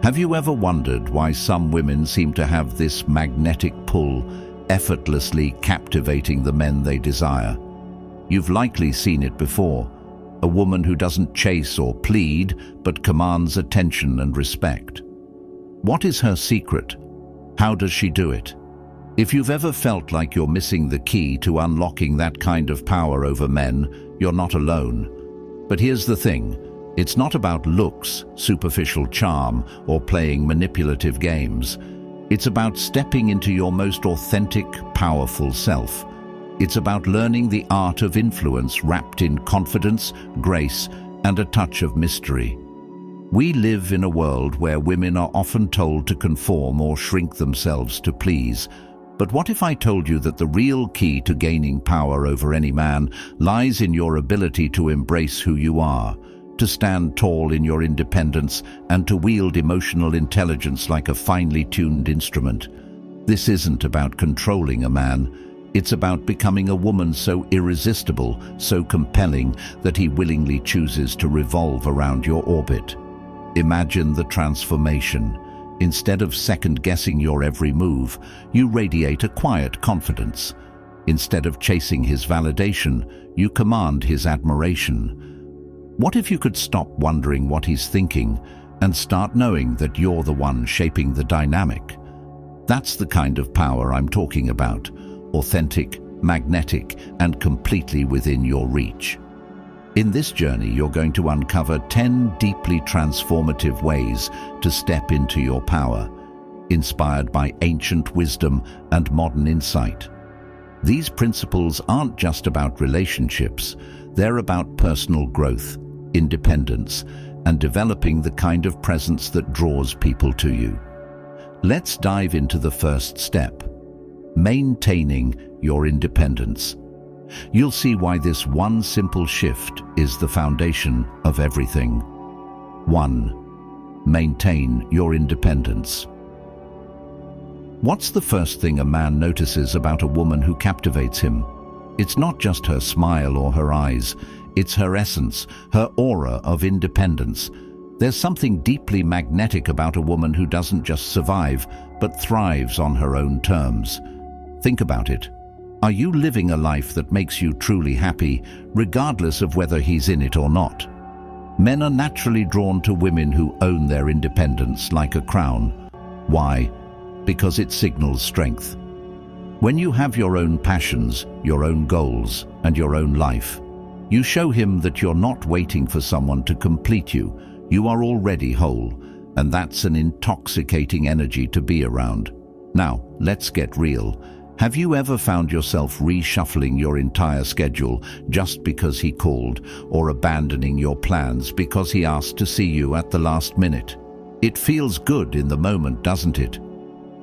Have you ever wondered why some women seem to have this magnetic pull, effortlessly captivating the men they desire? You've likely seen it before. A woman who doesn't chase or plead, but commands attention and respect. What is her secret? How does she do it? If you've ever felt like you're missing the key to unlocking that kind of power over men, you're not alone. But here's the thing. It's not about looks, superficial charm, or playing manipulative games. It's about stepping into your most authentic, powerful self. It's about learning the art of influence wrapped in confidence, grace, and a touch of mystery. We live in a world where women are often told to conform or shrink themselves to please. But what if I told you that the real key to gaining power over any man lies in your ability to embrace who you are, to stand tall in your independence, and to wield emotional intelligence like a finely tuned instrument? This isn't about controlling a man. It's about becoming a woman so irresistible, so compelling, that he willingly chooses to revolve around your orbit. Imagine the transformation. Instead of second-guessing your every move, you radiate a quiet confidence. Instead of chasing his validation, you command his admiration. What if you could stop wondering what he's thinking and start knowing that you're the one shaping the dynamic? That's the kind of power I'm talking about. Authentic, magnetic, and completely within your reach. In this journey, you're going to uncover 10 deeply transformative ways to step into your power, inspired by ancient wisdom and modern insight. These principles aren't just about relationships, they're about personal growth, independence, and developing the kind of presence that draws people to you. Let's dive into the first step: maintaining your independence. You'll see why this one simple shift is the foundation of everything. 1. Maintain your independence. What's the first thing a man notices about a woman who captivates him? It's not just her smile or her eyes. It's her essence, her aura of independence. There's something deeply magnetic about a woman who doesn't just survive, but thrives on her own terms. Think about it. Are you living a life that makes you truly happy, regardless of whether he's in it or not? Men are naturally drawn to women who own their independence like a crown. Why? Because it signals strength. When you have your own passions, your own goals, and your own life, you show him that you're not waiting for someone to complete you. You are already whole, and that's an intoxicating energy to be around. Now, let's get real. Have you ever found yourself reshuffling your entire schedule just because he called, or abandoning your plans because he asked to see you at the last minute? It feels good in the moment, doesn't it?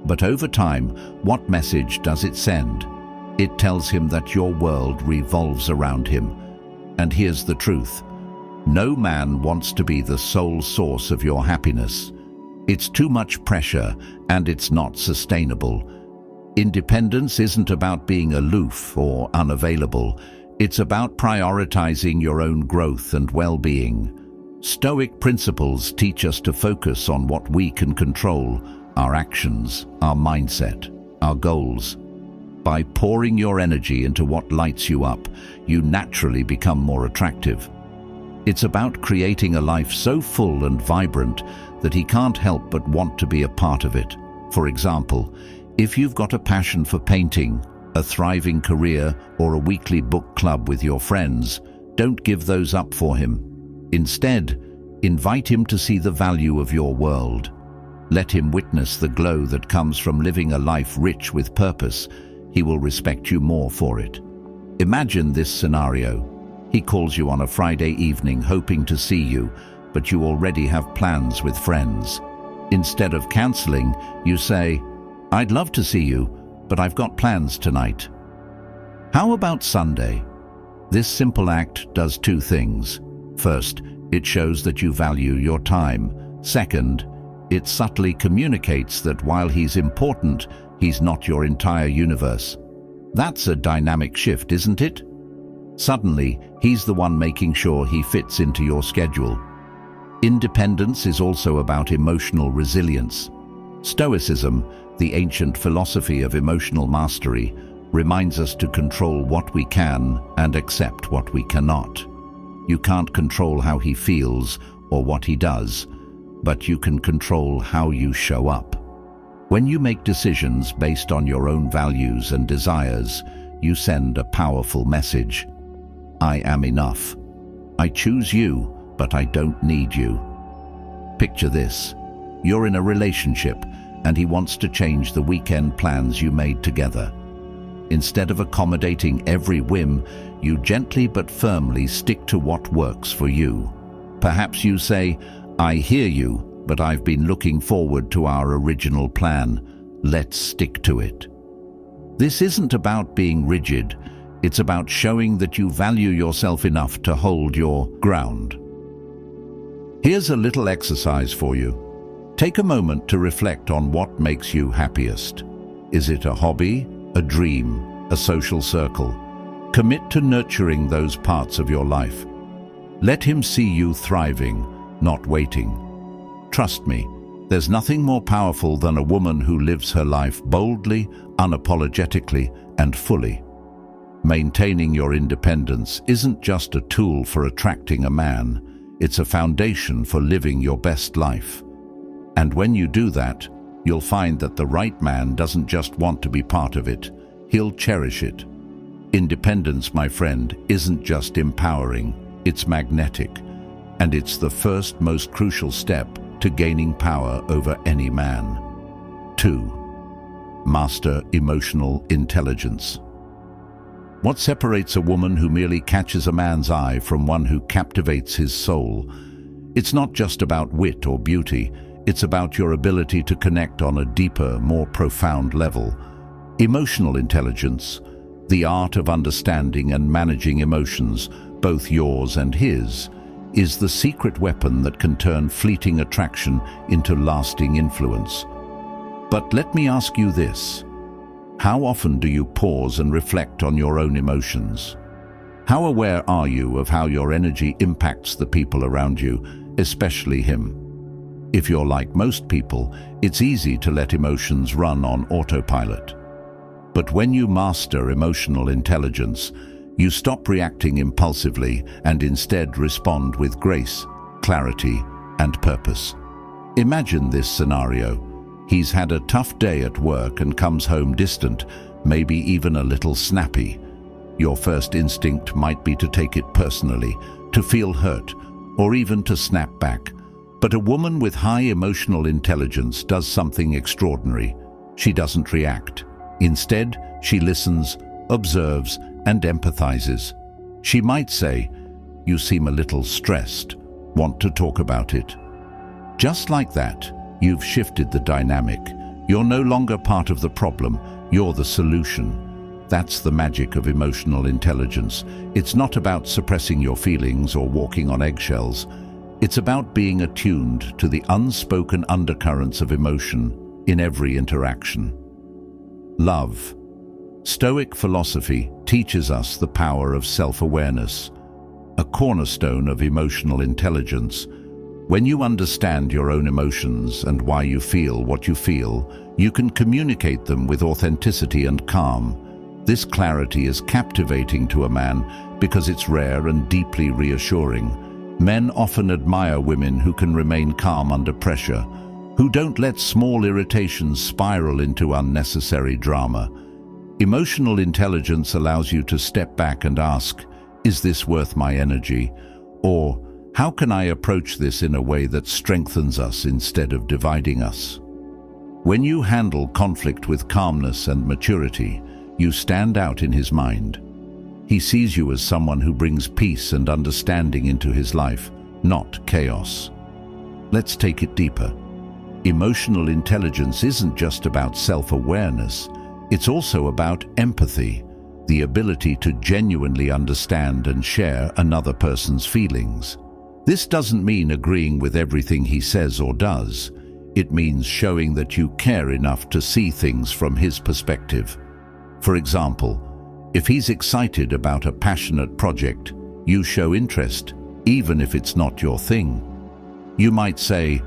But over time, what message does it send? It tells him that your world revolves around him. And here's the truth. No man wants to be the sole source of your happiness. It's too much pressure, and it's not sustainable. Independence isn't about being aloof or unavailable. It's about prioritizing your own growth and well-being. Stoic principles teach us to focus on what we can control: our actions, our mindset, our goals. By pouring your energy into what lights you up, you naturally become more attractive. It's about creating a life so full and vibrant that he can't help but want to be a part of it. For example, if you've got a passion for painting, a thriving career, or a weekly book club with your friends, don't give those up for him. Instead, invite him to see the value of your world. Let him witness the glow that comes from living a life rich with purpose. He will respect you more for it. Imagine this scenario. He calls you on a Friday evening hoping to see you, but you already have plans with friends. Instead of canceling, you say, "I'd love to see you, but I've got plans tonight." How about Sunday? This simple act does two things. First, it shows that you value your time. Second, it subtly communicates that while he's important, he's not your entire universe. That's a dynamic shift, isn't it? Suddenly, he's the one making sure he fits into your schedule. Independence is also about emotional resilience. Stoicism, the ancient philosophy of emotional mastery, reminds us to control what we can and accept what we cannot. You can't control how he feels or what he does, but you can control how you show up. When you make decisions based on your own values and desires, you send a powerful message. I am enough. I choose you, but I don't need you. Picture this. You're in a relationship, and he wants to change the weekend plans you made together. Instead of accommodating every whim, you gently but firmly stick to what works for you. Perhaps you say, I hear you, but I've been looking forward to our original plan. Let's stick to it. This isn't about being rigid. It's about showing that you value yourself enough to hold your ground. Here's a little exercise for you. Take a moment to reflect on what makes you happiest. Is it a hobby, a dream, a social circle? Commit to nurturing those parts of your life. Let him see you thriving, not waiting. Trust me, there's nothing more powerful than a woman who lives her life boldly, unapologetically, and fully. Maintaining your independence isn't just a tool for attracting a man, it's a foundation for living your best life. And when you do that, you'll find that the right man doesn't just want to be part of it, he'll cherish it. Independence, my friend, isn't just empowering, it's magnetic. And it's the first most crucial step to gaining power over any man. 2. Master emotional intelligence. What separates a woman who merely catches a man's eye from one who captivates his soul? It's not just about wit or beauty, it's about your ability to connect on a deeper, more profound level. Emotional intelligence, the art of understanding and managing emotions, both yours and his, is the secret weapon that can turn fleeting attraction into lasting influence. But let me ask you this. How often do you pause and reflect on your own emotions? How aware are you of how your energy impacts the people around you, especially him? If you're like most people, it's easy to let emotions run on autopilot. But when you master emotional intelligence, you stop reacting impulsively and instead respond with grace, clarity, and purpose. Imagine this scenario. He's had a tough day at work and comes home distant, maybe even a little snappy. Your first instinct might be to take it personally, to feel hurt, or even to snap back. But a woman with high emotional intelligence does something extraordinary. She doesn't react. Instead, she listens, observes, and empathizes. She might say, "You seem a little stressed. Want to talk about it?" Just like that, you've shifted the dynamic. You're no longer part of the problem, you're the solution. That's the magic of emotional intelligence. It's not about suppressing your feelings or walking on eggshells. It's about being attuned to the unspoken undercurrents of emotion in every interaction. Love. Stoic philosophy teaches us the power of self-awareness, a cornerstone of emotional intelligence. When you understand your own emotions and why you feel what you feel, you can communicate them with authenticity and calm. This clarity is captivating to a man because it's rare and deeply reassuring. Men often admire women who can remain calm under pressure, who don't let small irritations spiral into unnecessary drama. Emotional intelligence allows you to step back and ask, is this worth my energy? Or, how can I approach this in a way that strengthens us instead of dividing us? When you handle conflict with calmness and maturity, you stand out in his mind. He sees you as someone who brings peace and understanding into his life, not chaos. Let's take it deeper. Emotional intelligence isn't just about self-awareness. It's also about empathy, the ability to genuinely understand and share another person's feelings. This doesn't mean agreeing with everything he says or does. It means showing that you care enough to see things from his perspective. For example, if he's excited about a passionate project, you show interest, even if it's not your thing. You might say,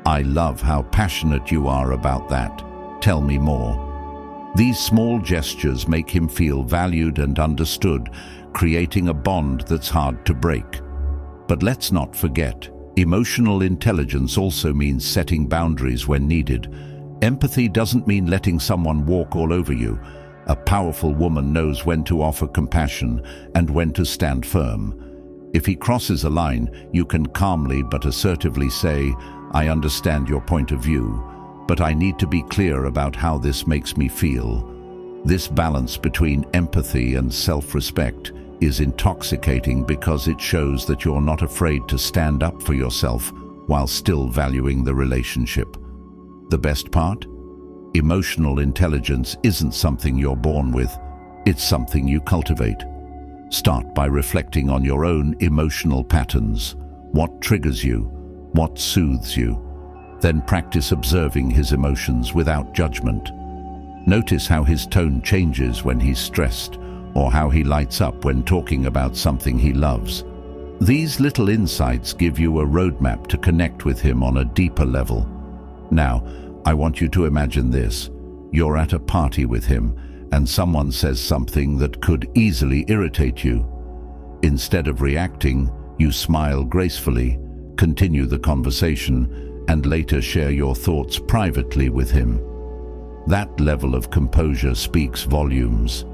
"I love how passionate you are about that. Tell me more." These small gestures make him feel valued and understood, creating a bond that's hard to break. But let's not forget, emotional intelligence also means setting boundaries when needed. Empathy doesn't mean letting someone walk all over you. A powerful woman knows when to offer compassion and when to stand firm. If he crosses a line, you can calmly but assertively say, "I understand your point of view, but I need to be clear about how this makes me feel." This balance between empathy and self-respect is intoxicating because it shows that you're not afraid to stand up for yourself while still valuing the relationship. The best part? Emotional intelligence isn't something you're born with, it's something you cultivate. Start by reflecting on your own emotional patterns. What triggers you? What soothes you? Then practice observing his emotions without judgment. Notice how his tone changes when he's stressed, or how he lights up when talking about something he loves. These little insights give you a roadmap to connect with him on a deeper level. Now, I want you to imagine this. You're at a party with him, and someone says something that could easily irritate you. Instead of reacting, you smile gracefully, continue the conversation, and later share your thoughts privately with him. That level of composure speaks volumes.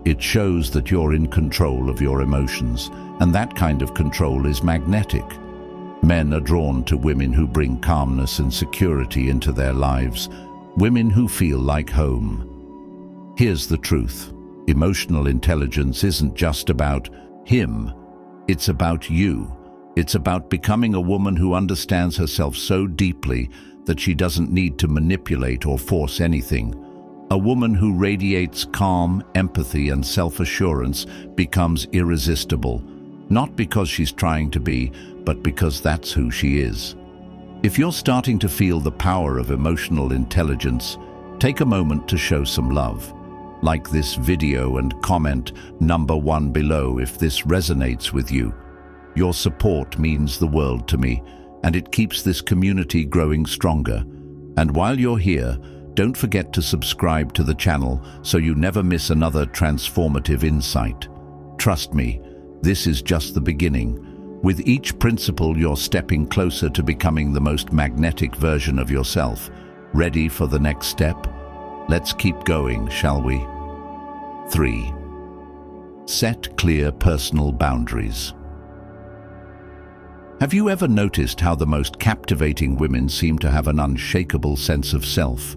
It shows that you're in control of your emotions, and that kind of control is magnetic. Men are drawn to women who bring calmness and security into their lives, women who feel like home. Here's the truth. Emotional intelligence isn't just about him, it's about you. It's about becoming a woman who understands herself so deeply that she doesn't need to manipulate or force anything. A woman who radiates calm, empathy, and self-assurance becomes irresistible, not because she's trying to be, but because that's who she is. If you're starting to feel the power of emotional intelligence, take a moment to show some love. Like this video and comment #1 below if this resonates with you. Your support means the world to me, and it keeps this community growing stronger. And while you're here, don't forget to subscribe to the channel so you never miss another transformative insight. Trust me, this is just the beginning. With each principle, you're stepping closer to becoming the most magnetic version of yourself. Ready for the next step? Let's keep going, shall we? 3. Set clear personal boundaries. Have you ever noticed how the most captivating women seem to have an unshakable sense of self?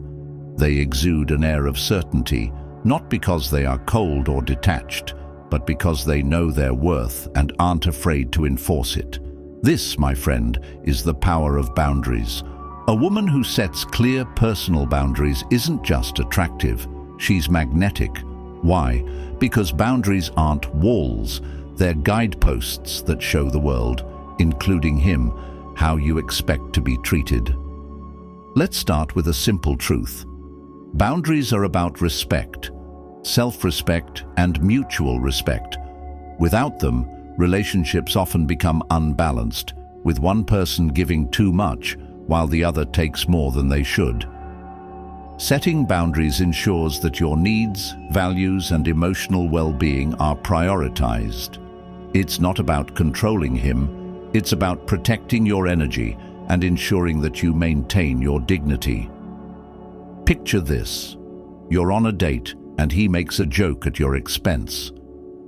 They exude an air of certainty, not because they are cold or detached, but because they know their worth and aren't afraid to enforce it. This, my friend, is the power of boundaries. A woman who sets clear personal boundaries isn't just attractive, she's magnetic. Why? Because boundaries aren't walls, they're guideposts that show the world, including him, how you expect to be treated. Let's start with a simple truth. Boundaries are about respect, self-respect, and mutual respect. Without them, relationships often become unbalanced, with one person giving too much while the other takes more than they should. Setting boundaries ensures that your needs, values, and emotional well-being are prioritized. It's not about controlling him, it's about protecting your energy and ensuring that you maintain your dignity. Picture this. You're on a date and he makes a joke at your expense.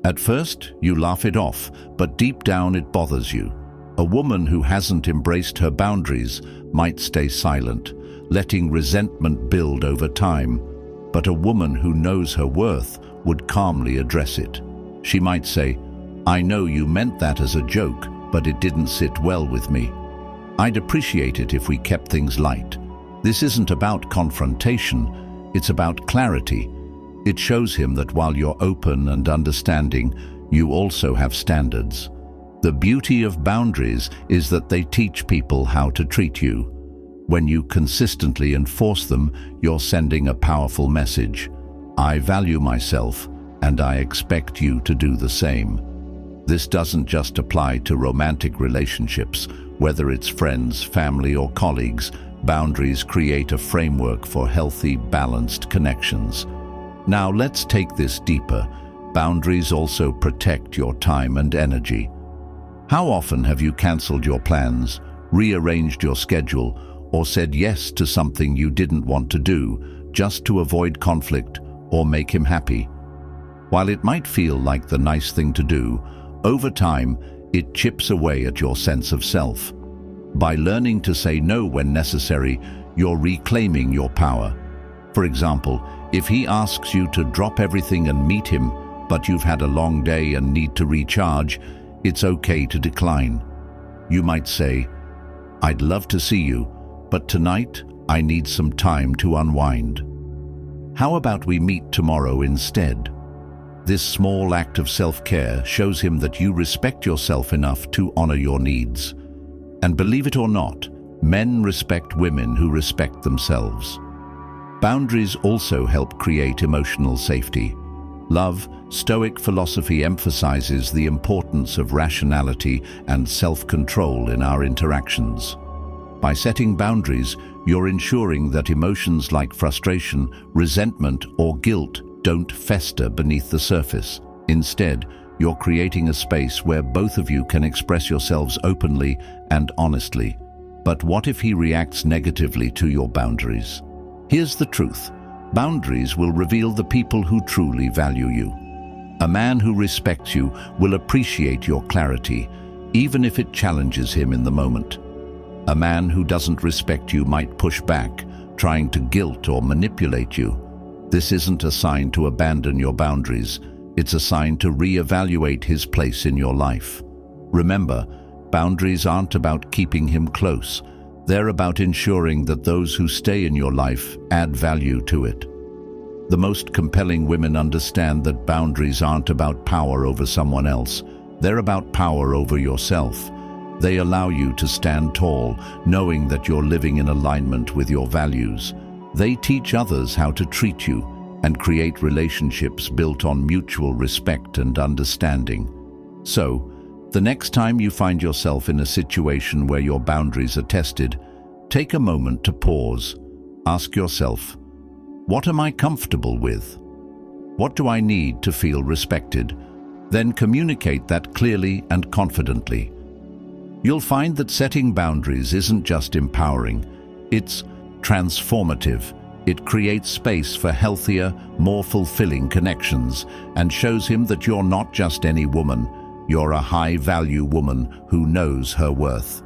At first, you laugh it off, but deep down it bothers you. A woman who hasn't embraced her boundaries might stay silent, letting resentment build over time. But a woman who knows her worth would calmly address it. She might say, "I know you meant that as a joke, but it didn't sit well with me. I'd appreciate it if we kept things light." This isn't about confrontation, it's about clarity. It shows him that while you're open and understanding, you also have standards. The beauty of boundaries is that they teach people how to treat you. When you consistently enforce them, you're sending a powerful message. I value myself, and I expect you to do the same. This doesn't just apply to romantic relationships, whether it's friends, family, or colleagues. Boundaries create a framework for healthy, balanced connections. Now let's take this deeper. Boundaries also protect your time and energy. How often have you cancelled your plans, rearranged your schedule, or said yes to something you didn't want to do just to avoid conflict or make him happy? While it might feel like the nice thing to do, over time, it chips away at your sense of self. By learning to say no when necessary, you're reclaiming your power. For example, if he asks you to drop everything and meet him, but you've had a long day and need to recharge, it's okay to decline. You might say, "I'd love to see you, but tonight I need some time to unwind. How about we meet tomorrow instead?" This small act of self-care shows him that you respect yourself enough to honor your needs. And believe it or not, men respect women who respect themselves. Boundaries also help create emotional safety. Love, Stoic philosophy emphasizes the importance of rationality and self-control in our interactions. By setting boundaries, you're ensuring that emotions like frustration, resentment, or guilt don't fester beneath the surface. Instead, you're creating a space where both of you can express yourselves openly and honestly. But what if he reacts negatively to your boundaries? Here's the truth. Boundaries will reveal the people who truly value you. A man who respects you will appreciate your clarity, even if it challenges him in the moment. A man who doesn't respect you might push back, trying to guilt or manipulate you. This isn't a sign to abandon your boundaries. It's a sign to reevaluate his place in your life. Remember, boundaries aren't about keeping him close. They're about ensuring that those who stay in your life add value to it. The most compelling women understand that boundaries aren't about power over someone else. They're about power over yourself. They allow you to stand tall, knowing that you're living in alignment with your values. They teach others how to treat you and create relationships built on mutual respect and understanding. So, the next time you find yourself in a situation where your boundaries are tested, take a moment to pause. Ask yourself, what am I comfortable with? What do I need to feel respected? Then communicate that clearly and confidently. You'll find that setting boundaries isn't just empowering, it's transformative. It creates space for healthier, more fulfilling connections and shows him that you're not just any woman, you're a high-value woman who knows her worth.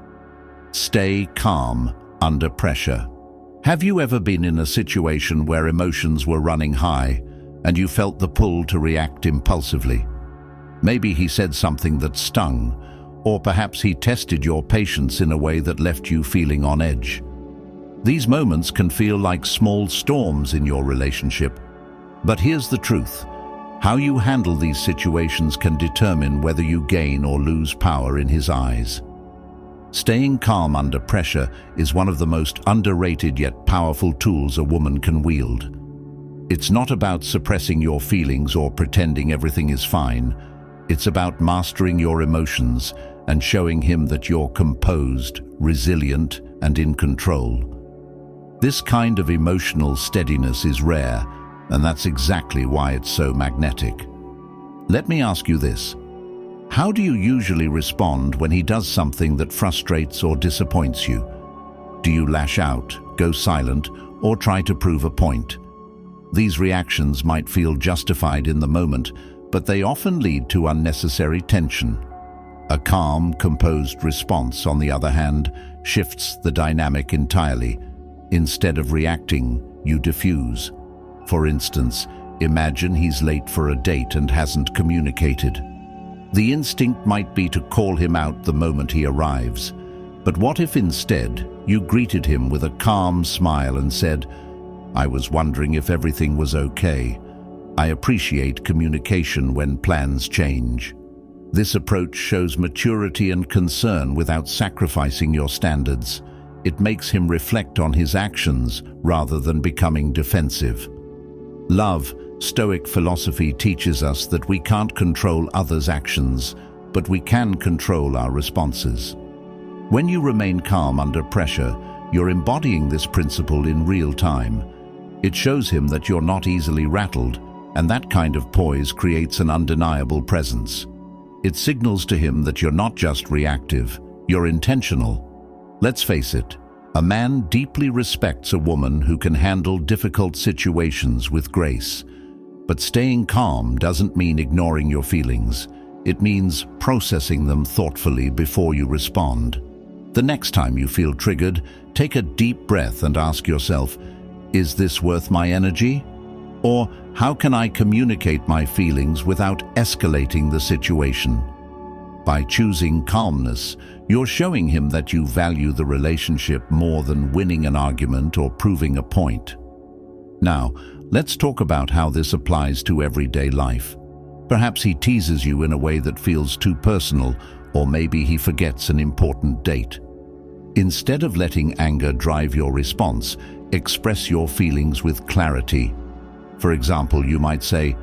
Stay calm under pressure. Have you ever been in a situation where emotions were running high and you felt the pull to react impulsively? Maybe he said something that stung, or perhaps he tested your patience in a way that left you feeling on edge. These moments can feel like small storms in your relationship. But here's the truth. How you handle these situations can determine whether you gain or lose power in his eyes. Staying calm under pressure is one of the most underrated yet powerful tools a woman can wield. It's not about suppressing your feelings or pretending everything is fine. It's about mastering your emotions and showing him that you're composed, resilient, and in control. This kind of emotional steadiness is rare, and that's exactly why it's so magnetic. Let me ask you this. How do you usually respond when he does something that frustrates or disappoints you? Do you lash out, go silent, or try to prove a point? These reactions might feel justified in the moment, but they often lead to unnecessary tension. A calm, composed response, on the other hand, shifts the dynamic entirely. Instead of reacting, you diffuse. For instance, imagine he's late for a date and hasn't communicated. The instinct might be to call him out the moment he arrives. But what if instead you greeted him with a calm smile and said, "I was wondering if everything was okay. I appreciate communication when plans change." This approach shows maturity and concern without sacrificing your standards. It makes him reflect on his actions rather than becoming defensive. Love, Stoic philosophy teaches us that we can't control others' actions, but we can control our responses. When you remain calm under pressure, you're embodying this principle in real time. It shows him that you're not easily rattled, and that kind of poise creates an undeniable presence. It signals to him that you're not just reactive, you're intentional. Let's face it, a man deeply respects a woman who can handle difficult situations with grace. But staying calm doesn't mean ignoring your feelings. It means processing them thoughtfully before you respond. The next time you feel triggered, take a deep breath and ask yourself, is this worth my energy? Or how can I communicate my feelings without escalating the situation? By choosing calmness, you're showing him that you value the relationship more than winning an argument or proving a point. Now, let's talk about how this applies to everyday life. Perhaps he teases you in a way that feels too personal, or maybe he forgets an important date. Instead of letting anger drive your response, express your feelings with clarity. For example, you might say,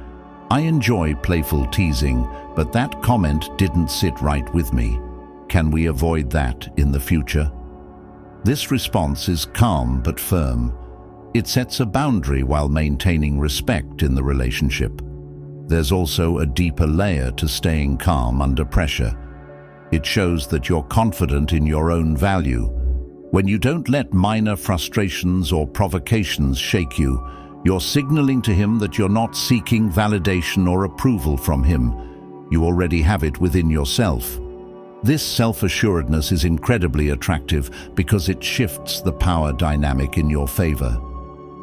"I enjoy playful teasing, but that comment didn't sit right with me. Can we avoid that in the future?" This response is calm but firm. It sets a boundary while maintaining respect in the relationship. There's also a deeper layer to staying calm under pressure. It shows that you're confident in your own value. When you don't let minor frustrations or provocations shake you, you're signaling to him that you're not seeking validation or approval from him. You already have it within yourself. This self-assuredness is incredibly attractive because it shifts the power dynamic in your favor.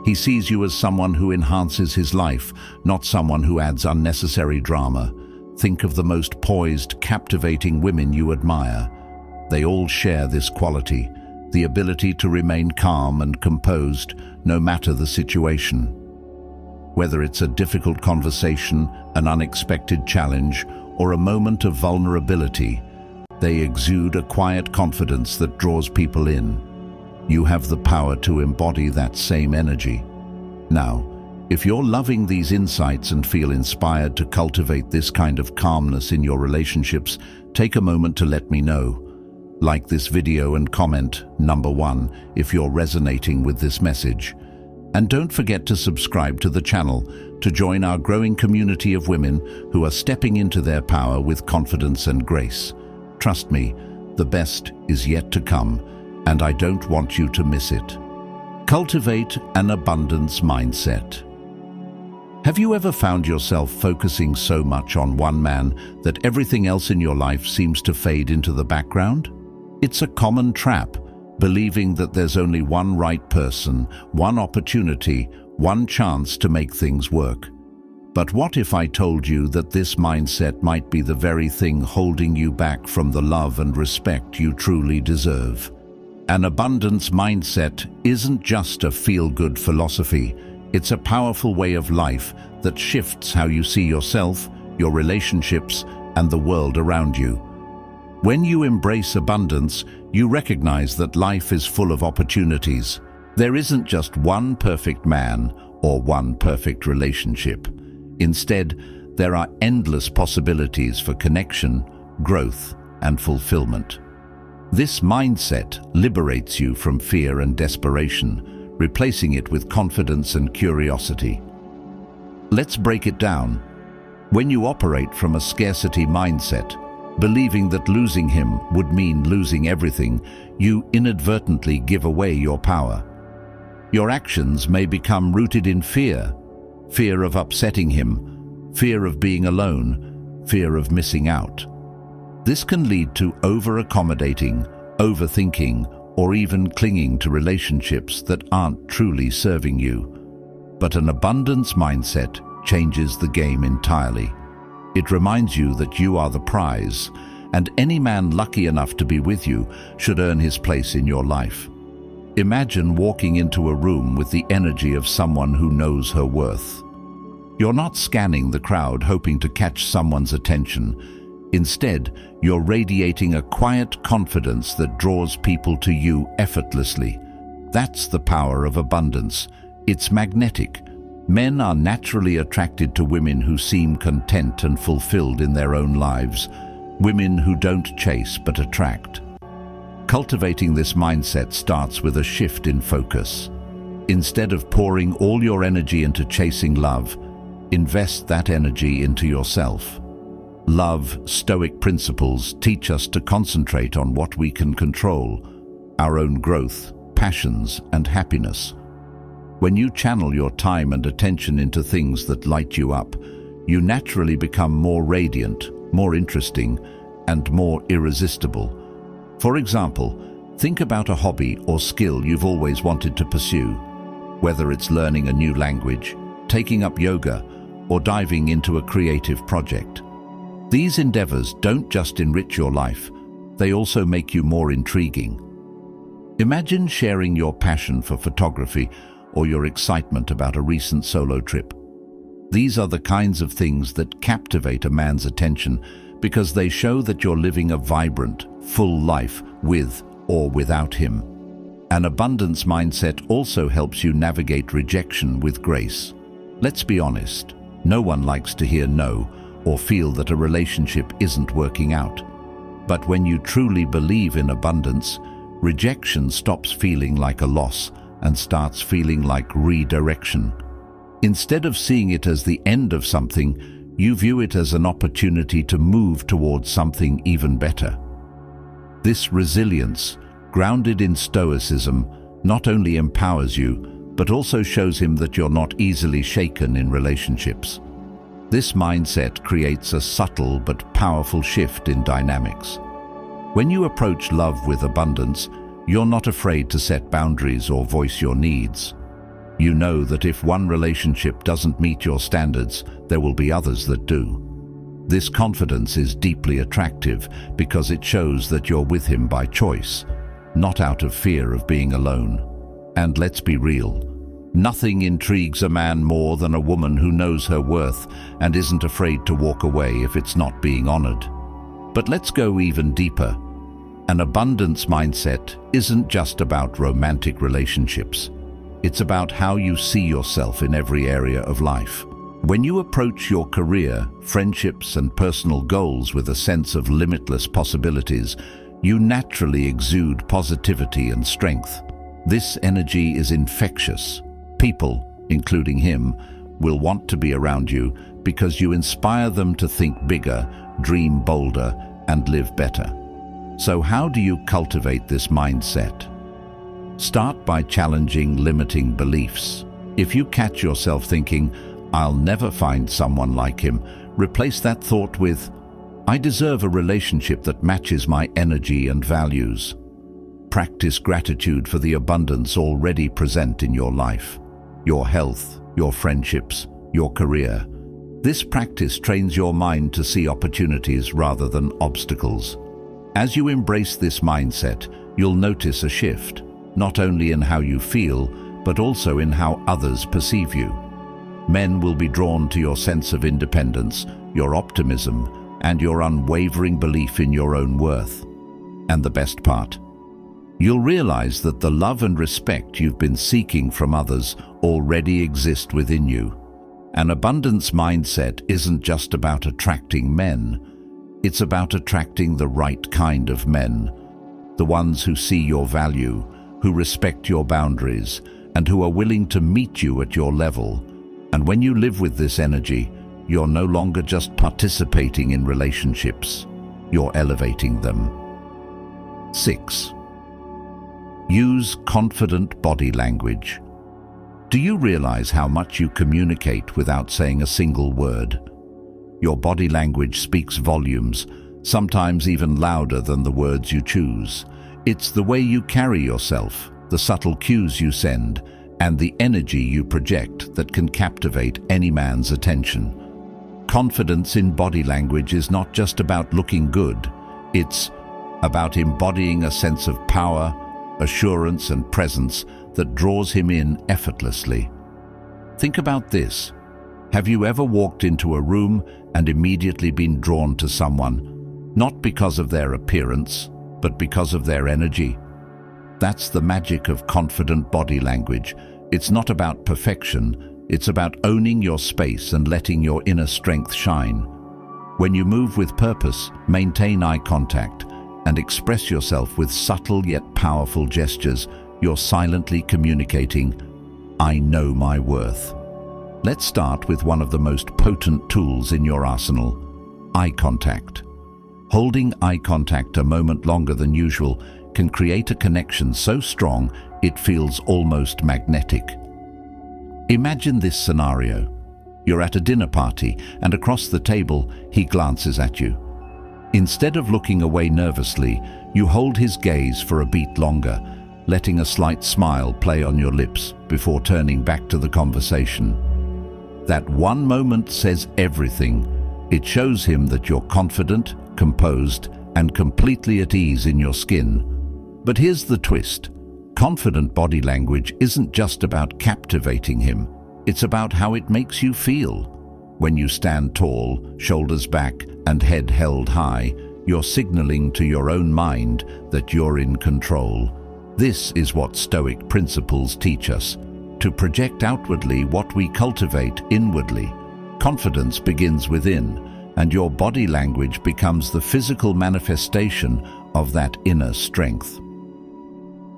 He sees you as someone who enhances his life, not someone who adds unnecessary drama. Think of the most poised, captivating women you admire. They all share this quality, the ability to remain calm and composed no matter the situation. Whether it's a difficult conversation, an unexpected challenge, or a moment of vulnerability, they exude a quiet confidence that draws people in. You have the power to embody that same energy. Now, if you're loving these insights and feel inspired to cultivate this kind of calmness in your relationships, take a moment to let me know. Like this video and comment #1 if you're resonating with this message. And don't forget to subscribe to the channel to join our growing community of women who are stepping into their power with confidence and grace. Trust me, the best is yet to come, and I don't want you to miss it. Cultivate an abundance mindset. Have you ever found yourself focusing so much on one man that everything else in your life seems to fade into the background? It's a common trap, believing that there's only one right person, one opportunity, one chance to make things work. But what if I told you that this mindset might be the very thing holding you back from the love and respect you truly deserve? An abundance mindset isn't just a feel-good philosophy. It's a powerful way of life that shifts how you see yourself, your relationships, and the world around you. When you embrace abundance, you recognize that life is full of opportunities. There isn't just one perfect man or one perfect relationship. Instead, there are endless possibilities for connection, growth, and fulfillment. This mindset liberates you from fear and desperation, replacing it with confidence and curiosity. Let's break it down. When you operate from a scarcity mindset, believing that losing him would mean losing everything, you inadvertently give away your power. Your actions may become rooted in fear, fear of upsetting him, fear of being alone, fear of missing out. This can lead to over-accommodating, overthinking, or even clinging to relationships that aren't truly serving you. But an abundance mindset changes the game entirely. It reminds you that you are the prize, and any man lucky enough to be with you should earn his place in your life. Imagine walking into a room with the energy of someone who knows her worth. You're not scanning the crowd hoping to catch someone's attention. Instead, you're radiating a quiet confidence that draws people to you effortlessly. That's the power of abundance. It's magnetic. Men are naturally attracted to women who seem content and fulfilled in their own lives. Women who don't chase but attract. Cultivating this mindset starts with a shift in focus. Instead of pouring all your energy into chasing love, invest that energy into yourself. Love, Stoic principles teach us to concentrate on what we can control, our own growth, passions, and happiness. When you channel your time and attention into things that light you up, you naturally become more radiant, more interesting, and more irresistible. For example, think about a hobby or skill you've always wanted to pursue, whether it's learning a new language, taking up yoga, or diving into a creative project. These endeavors don't just enrich your life, they also make you more intriguing. Imagine sharing your passion for photography or your excitement about a recent solo trip. These are the kinds of things that captivate a man's attention because they show that you're living a vibrant, full life with or without him. An abundance mindset also helps you navigate rejection with grace. Let's be honest, no one likes to hear no or feel that a relationship isn't working out. But when you truly believe in abundance, rejection stops feeling like a loss and starts feeling like redirection. Instead of seeing it as the end of something, you view it as an opportunity to move towards something even better. This resilience, grounded in Stoicism, not only empowers you, but also shows him that you're not easily shaken in relationships. This mindset creates a subtle but powerful shift in dynamics. When you approach love with abundance, you're not afraid to set boundaries or voice your needs. You know that if one relationship doesn't meet your standards, there will be others that do. This confidence is deeply attractive because it shows that you're with him by choice, not out of fear of being alone. And let's be real, nothing intrigues a man more than a woman who knows her worth and isn't afraid to walk away if it's not being honored. But let's go even deeper. An abundance mindset isn't just about romantic relationships. It's about how you see yourself in every area of life. When you approach your career, friendships, and personal goals with a sense of limitless possibilities, you naturally exude positivity and strength. This energy is infectious. People, including him, will want to be around you because you inspire them to think bigger, dream bolder, and live better. So how do you cultivate this mindset? Start by challenging limiting beliefs. If you catch yourself thinking, "I'll never find someone like him," replace that thought with, "I deserve a relationship that matches my energy and values." Practice gratitude for the abundance already present in your life, your health, your friendships, your career. This practice trains your mind to see opportunities rather than obstacles. As you embrace this mindset, you'll notice a shift, not only in how you feel, but also in how others perceive you. Men will be drawn to your sense of independence, your optimism, and your unwavering belief in your own worth. And the best part, you'll realize that the love and respect you've been seeking from others already exist within you. An abundance mindset isn't just about attracting men. It's about attracting the right kind of men, the ones who see your value, who respect your boundaries, and who are willing to meet you at your level. And when you live with this energy, you're no longer just participating in relationships, you're elevating them. 6. Use confident body language. Do you realize how much you communicate without saying a single word? Your body language speaks volumes, sometimes even louder than the words you choose. It's the way you carry yourself, the subtle cues you send, and the energy you project that can captivate any man's attention. Confidence in body language is not just about looking good, it's about embodying a sense of power, assurance, and presence that draws him in effortlessly. Think about this. Have you ever walked into a room and immediately been drawn to someone, not because of their appearance, but because of their energy? That's the magic of confident body language. It's not about perfection, it's about owning your space and letting your inner strength shine. When you move with purpose, maintain eye contact, and express yourself with subtle yet powerful gestures, you're silently communicating, "I know my worth." Let's start with one of the most potent tools in your arsenal, eye contact. Holding eye contact a moment longer than usual can create a connection so strong it feels almost magnetic. Imagine this scenario. You're at a dinner party, and across the table, he glances at you. Instead of looking away nervously, you hold his gaze for a beat longer, letting a slight smile play on your lips before turning back to the conversation. That one moment says everything. It shows him that you're confident, composed, and completely at ease in your skin. But here's the twist. Confident body language isn't just about captivating him. It's about how it makes you feel. When you stand tall, shoulders back, and head held high, you're signaling to your own mind that you're in control. This is what Stoic principles teach us: to project outwardly what we cultivate inwardly. Confidence begins within, and your body language becomes the physical manifestation of that inner strength.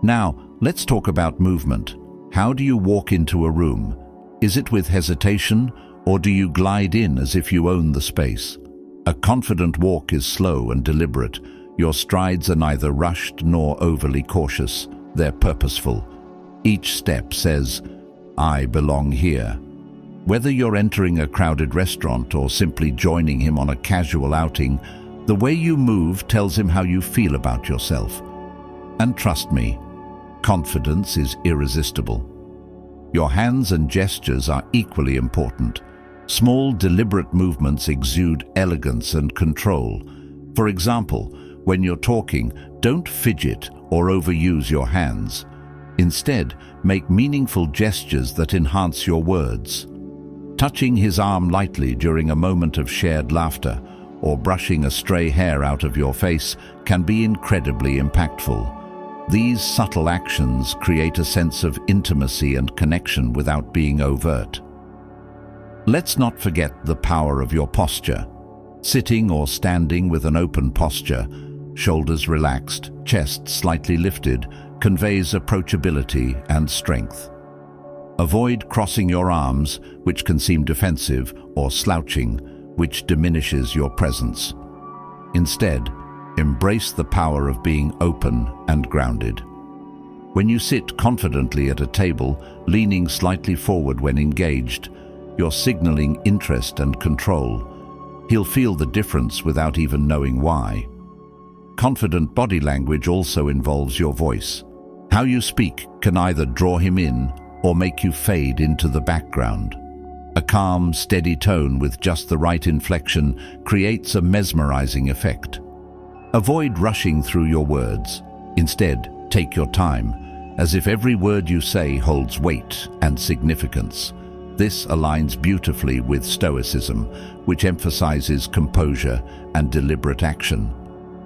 Now, let's talk about movement. How do you walk into a room? Is it with hesitation, or do you glide in as if you own the space? A confident walk is slow and deliberate. Your strides are neither rushed nor overly cautious. They're purposeful. Each step says, "I belong here." Whether you're entering a crowded restaurant or simply joining him on a casual outing, the way you move tells him how you feel about yourself. And trust me, confidence is irresistible. Your hands and gestures are equally important. Small, deliberate movements exude elegance and control. For example, when you're talking, don't fidget or overuse your hands. Instead, make meaningful gestures that enhance your words. Touching his arm lightly during a moment of shared laughter or brushing a stray hair out of your face can be incredibly impactful. These subtle actions create a sense of intimacy and connection without being overt. Let's not forget the power of your posture. Sitting or standing with an open posture, shoulders relaxed, chest slightly lifted, conveys approachability and strength. Avoid crossing your arms, which can seem defensive, or slouching, which diminishes your presence. Instead, embrace the power of being open and grounded. When you sit confidently at a table, leaning slightly forward when engaged, you're signaling interest and control. He'll feel the difference without even knowing why. Confident body language also involves your voice. How you speak can either draw him in or make you fade into the background. A calm, steady tone with just the right inflection creates a mesmerizing effect. Avoid rushing through your words. Instead, take your time, as if every word you say holds weight and significance. This aligns beautifully with Stoicism, which emphasizes composure and deliberate action.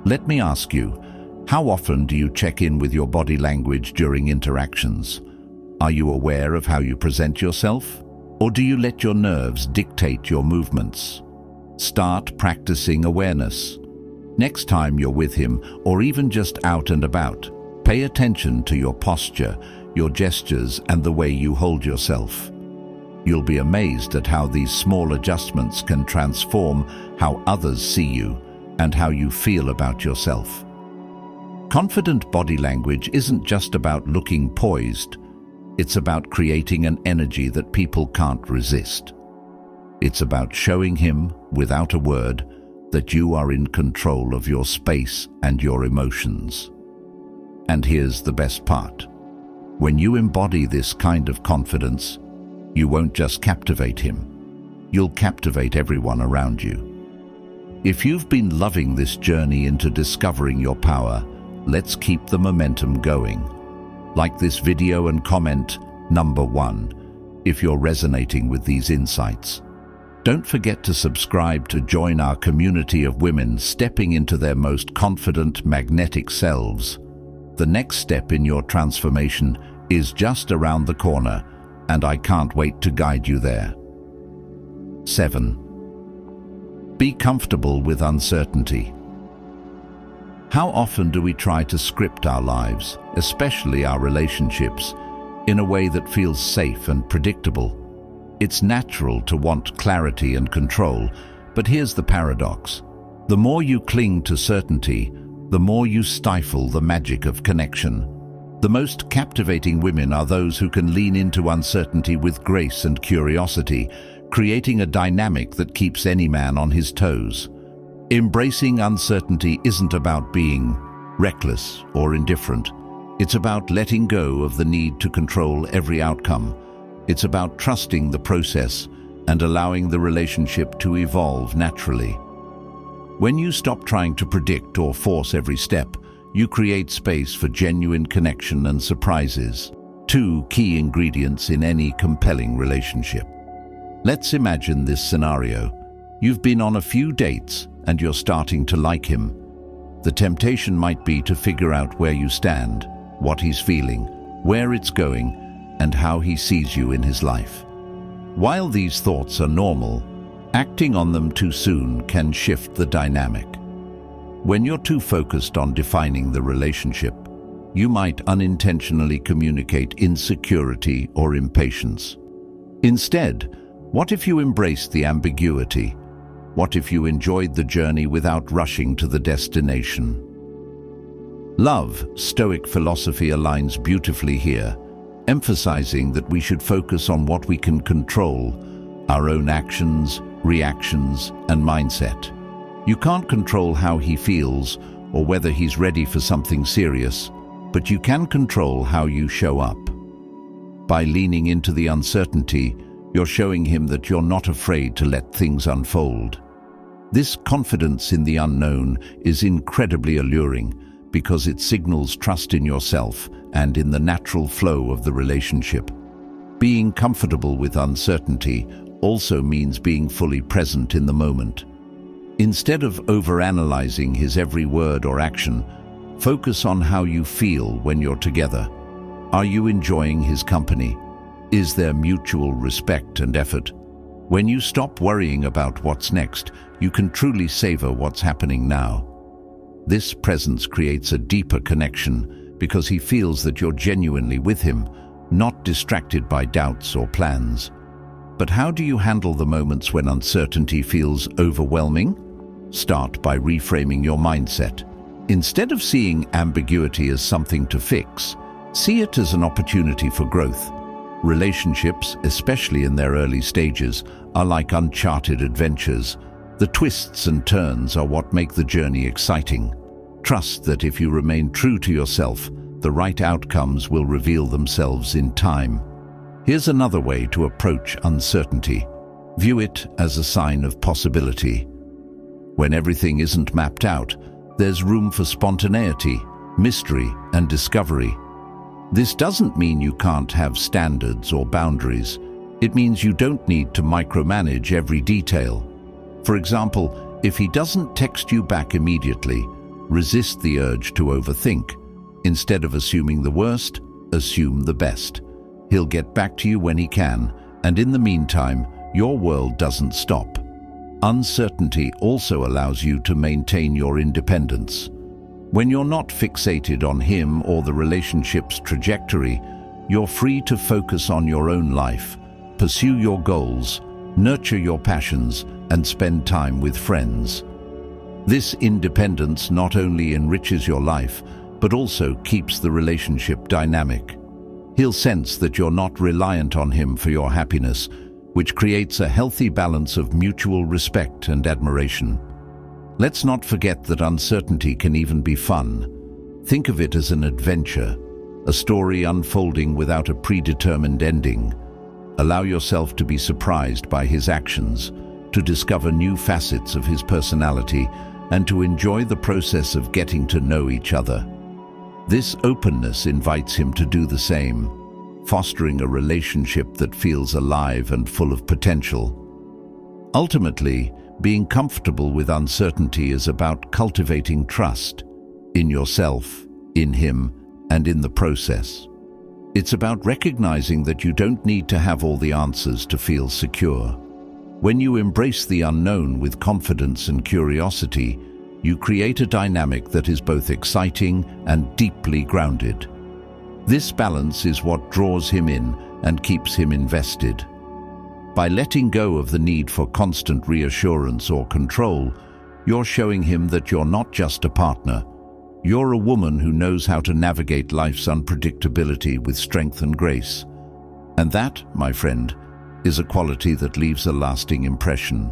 Let me ask you, how often do you check in with your body language during interactions? Are you aware of how you present yourself? Or do you let your nerves dictate your movements? Start practicing awareness. Next time you're with him, or even just out and about, pay attention to your posture, your gestures, and the way you hold yourself. You'll be amazed at how these small adjustments can transform how others see you and how you feel about yourself. Confident body language isn't just about looking poised. It's about creating an energy that people can't resist. It's about showing him, without a word, that you are in control of your space and your emotions. And here's the best part. When you embody this kind of confidence, you won't just captivate him. You'll captivate everyone around you. If you've been loving this journey into discovering your power, let's keep the momentum going. Like this video and comment number 1 if you're resonating with these insights. Don't forget to subscribe to join our community of women stepping into their most confident, magnetic selves. The next step in your transformation is just around the corner, and I can't wait to guide you there. 7. Be comfortable with uncertainty. How often do we try to script our lives, especially our relationships, in a way that feels safe and predictable? It's natural to want clarity and control, but here's the paradox. The more you cling to certainty, the more you stifle the magic of connection. The most captivating women are those who can lean into uncertainty with grace and curiosity, creating a dynamic that keeps any man on his toes. Embracing uncertainty isn't about being reckless or indifferent. It's about letting go of the need to control every outcome. It's about trusting the process and allowing the relationship to evolve naturally. When you stop trying to predict or force every step, you create space for genuine connection and surprises, two key ingredients in any compelling relationship. Let's imagine this scenario. You've been on a few dates and you're starting to like him. The temptation might be to figure out where you stand, what he's feeling, where it's going, and how he sees you in his life. While these thoughts are normal, acting on them too soon can shift the dynamic. When you're too focused on defining the relationship, you might unintentionally communicate insecurity or impatience. Instead, what if you embraced the ambiguity? What if you enjoyed the journey without rushing to the destination? Love, Stoic philosophy aligns beautifully here, emphasizing that we should focus on what we can control, our own actions, reactions, and mindset. You can't control how he feels or whether he's ready for something serious, but you can control how you show up. By leaning into the uncertainty, you're showing him that you're not afraid to let things unfold. This confidence in the unknown is incredibly alluring because it signals trust in yourself and in the natural flow of the relationship. Being comfortable with uncertainty also means being fully present in the moment. Instead of overanalyzing his every word or action, focus on how you feel when you're together. Are you enjoying his company? Is there mutual respect and effort? When you stop worrying about what's next, you can truly savor what's happening now. This presence creates a deeper connection because he feels that you're genuinely with him, not distracted by doubts or plans. But how do you handle the moments when uncertainty feels overwhelming? Start by reframing your mindset. Instead of seeing ambiguity as something to fix, see it as an opportunity for growth. Relationships, especially in their early stages, are like uncharted adventures. The twists and turns are what make the journey exciting. Trust that if you remain true to yourself, the right outcomes will reveal themselves in time. Here's another way to approach uncertainty. View it as a sign of possibility. When everything isn't mapped out, there's room for spontaneity, mystery, and discovery. This doesn't mean you can't have standards or boundaries. It means you don't need to micromanage every detail. For example, if he doesn't text you back immediately, resist the urge to overthink. Instead of assuming the worst, assume the best. He'll get back to you when he can, and in the meantime, your world doesn't stop. Uncertainty also allows you to maintain your independence. When you're not fixated on him or the relationship's trajectory, you're free to focus on your own life, pursue your goals, nurture your passions, and spend time with friends. This independence not only enriches your life, but also keeps the relationship dynamic. He'll sense that you're not reliant on him for your happiness, which creates a healthy balance of mutual respect and admiration. Let's not forget that uncertainty can even be fun. Think of it as an adventure, a story unfolding without a predetermined ending. Allow yourself to be surprised by his actions, to discover new facets of his personality, and to enjoy the process of getting to know each other. This openness invites him to do the same, fostering a relationship that feels alive and full of potential. Ultimately, being comfortable with uncertainty is about cultivating trust in yourself, in him, and in the process. It's about recognizing that you don't need to have all the answers to feel secure. When you embrace the unknown with confidence and curiosity, you create a dynamic that is both exciting and deeply grounded. This balance is what draws him in and keeps him invested. By letting go of the need for constant reassurance or control, you're showing him that you're not just a partner. You're a woman who knows how to navigate life's unpredictability with strength and grace. And that, my friend, is a quality that leaves a lasting impression.